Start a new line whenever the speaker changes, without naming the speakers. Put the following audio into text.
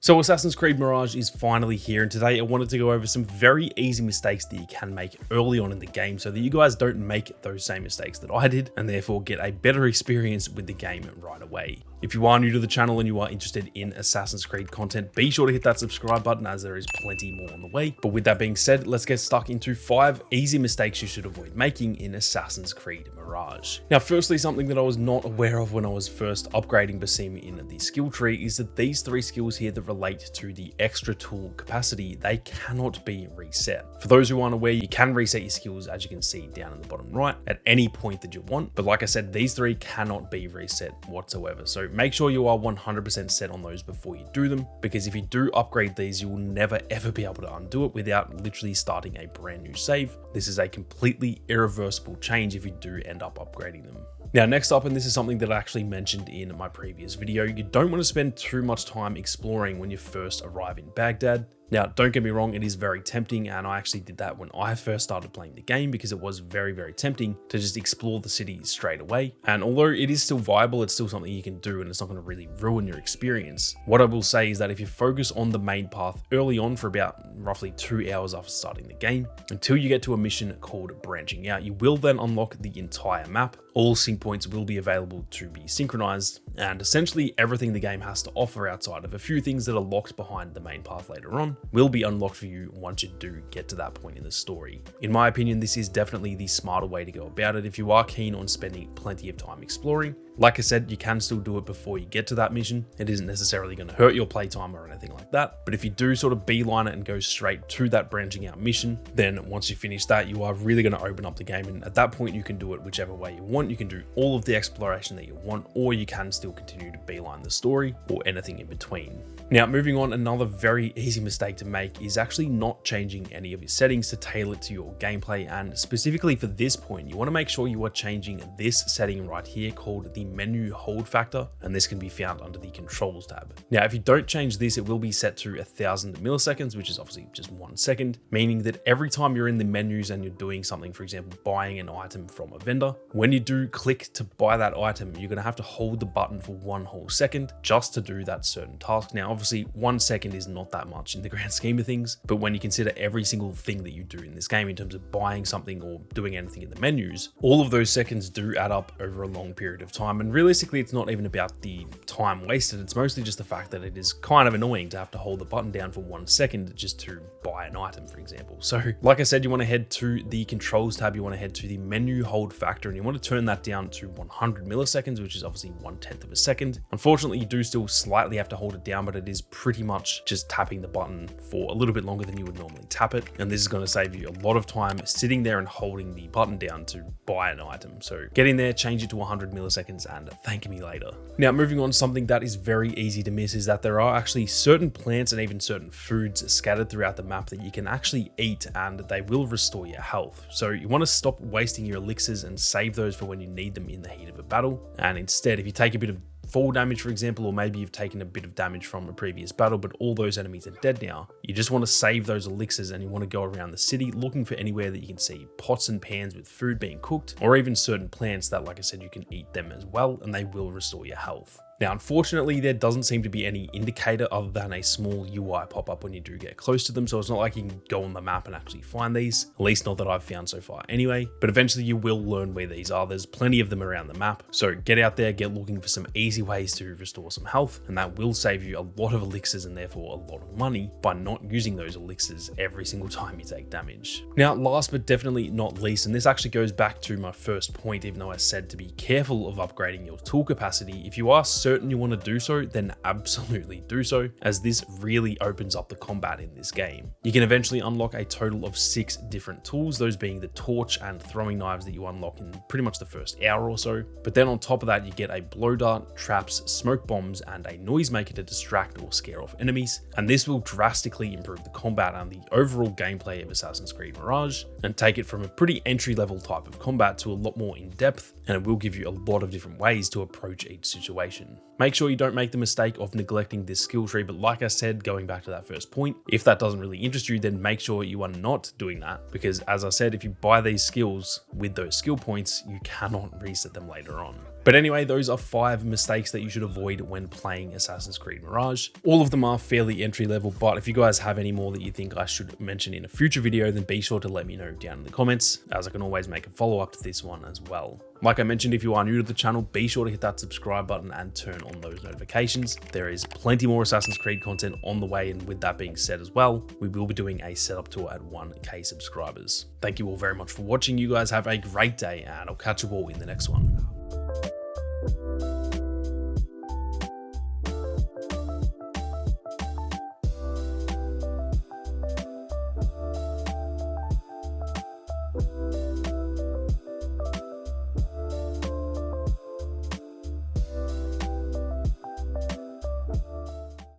So Assassin's Creed Mirage is finally here, and today I wanted to go over some very easy mistakes that you can make early on in the game so that you guys don't make those same mistakes that I did and therefore get a better experience with the game right away. If you are new to the channel and you are interested in Assassin's Creed content, be sure to hit that subscribe button as there is plenty more on the way. But with that being said, let's get stuck into 5 easy mistakes you should avoid making in Assassin's Creed Mirage. Now, firstly, something that I was not aware of when I was first upgrading Basim in the skill tree is that these 3 skills here that relate to the extra tool capacity, they cannot be reset. For those who aren't aware, you can reset your skills, as you can see down in the bottom right, at any point that you want. But like I said, these 3 cannot be reset whatsoever. So make sure you are 100% set on those before you do them, because if you do upgrade these, you will never ever be able to undo it without literally starting a brand new save. This is a completely irreversible change if you do end up upgrading them. Now, next up, and this is something that I actually mentioned in my previous video, you don't want to spend too much time exploring when you first arrive in Baghdad. Now, don't get me wrong, it is very tempting, and I actually did that when I first started playing the game because it was very, very tempting to just explore the city straight away. And although it is still viable, it's still something you can do and it's not going to really ruin your experience. What I will say is that if you focus on the main path early on for about roughly 2 hours after starting the game, until you get to a mission called Branching Out, you will then unlock the entire map. All sync points will be available to be synchronized, and essentially everything the game has to offer outside of a few things that are locked behind the main path later on will be unlocked for you once you do get to that point in the story. In my opinion, this is definitely the smarter way to go about it if you are keen on spending plenty of time exploring. Like I said, you can still do it before you get to that mission. It isn't necessarily going to hurt your playtime or anything like that. But if you do sort of beeline it and go straight to that branching out mission, then once you finish that, you are really going to open up the game. And at that point, you can do it whichever way you want. You can do all of the exploration that you want, or you can still continue to beeline the story or anything in between. Now, moving on, another very easy mistake to make is actually not changing any of your settings to tailor it to your gameplay. And specifically for this point, you want to make sure you are changing this setting right here called the menu hold factor, and this can be found under the controls tab. Now, if you don't change this, it will be set to 1000 milliseconds, which is obviously just 1 second, meaning that every time you're in the menus and you're doing something, for example, buying an item from a vendor, when you do click to buy that item, you're going to have to hold the button for 1 whole second just to do that certain task. Now, obviously 1 second is not that much in the grand scheme of things, but when you consider every single thing that you do in this game in terms of buying something or doing anything in the menus, all of those seconds do add up over a long period of time. And realistically, it's not even about the time wasted. It's mostly just the fact that it is kind of annoying to have to hold the button down for 1 second just to buy an item, for example. So like I said, you want to head to the controls tab, you want to head to the menu hold factor, and you want to turn that down to 100 milliseconds, which is obviously 1/10 of a second. Unfortunately, you do still slightly have to hold it down, but it is pretty much just tapping the button for a little bit longer than you would normally tap it. And this is going to save you a lot of time sitting there and holding the button down to buy an item. So get in there, change it to 100 milliseconds and thank me later. Now, moving on, something that is very easy to miss is that there are actually certain plants and even certain foods scattered throughout the map that you can actually eat and they will restore your health. So you want to stop wasting your elixirs and save those for when you need them in the heat of a battle. And instead, if you take a bit of fall damage, for example, or maybe you've taken a bit of damage from a previous battle, but all those enemies are dead now, you just want to save those elixirs and you want to go around the city looking for anywhere that you can see pots and pans with food being cooked, or even certain plants that, like I said, you can eat them as well, and they will restore your health. Now, unfortunately, there doesn't seem to be any indicator other than a small UI pop-up when you do get close to them, so it's not like you can go on the map and actually find these, at least not that I've found so far anyway, but eventually you will learn where these are. There's plenty of them around the map, so get out there, get looking for some easy ways to restore some health, and that will save you a lot of elixirs and therefore a lot of money by not using those elixirs every single time you take damage. Now, last but definitely not least, and this actually goes back to my first point, even though I said to be careful of upgrading your tool capacity, if you are certain you want to do so, then absolutely do so, as this really opens up the combat in this game. You can eventually unlock a total of 6 different tools, those being the torch and throwing knives that you unlock in pretty much the first hour or so. But then on top of that, you get a blow dart, traps, smoke bombs, and a noisemaker to distract or scare off enemies. And this will drastically improve the combat and the overall gameplay of Assassin's Creed Mirage, and take it from a pretty entry-level type of combat to a lot more in-depth, and it will give you a lot of different ways to approach each situation. again. Make sure you don't make the mistake of neglecting this skill tree, but like I said, going back to that first point, if that doesn't really interest you, then make sure you are not doing that, because as I said, if you buy these skills with those skill points, you cannot reset them later on. But anyway, those are 5 mistakes that you should avoid when playing Assassin's Creed Mirage. All of them are fairly entry level, but if you guys have any more that you think I should mention in a future video, then be sure to let me know down in the comments, as I can always make a follow-up to this one as well. Like I mentioned, if you are new to the channel, be sure to hit that subscribe button and turn on those notifications. There is plenty more Assassin's Creed content on the way, and with that being said as well, we will be doing a setup tour at 1K subscribers. Thank you all very much for watching. You guys have a great day, and I'll catch you all in the next one.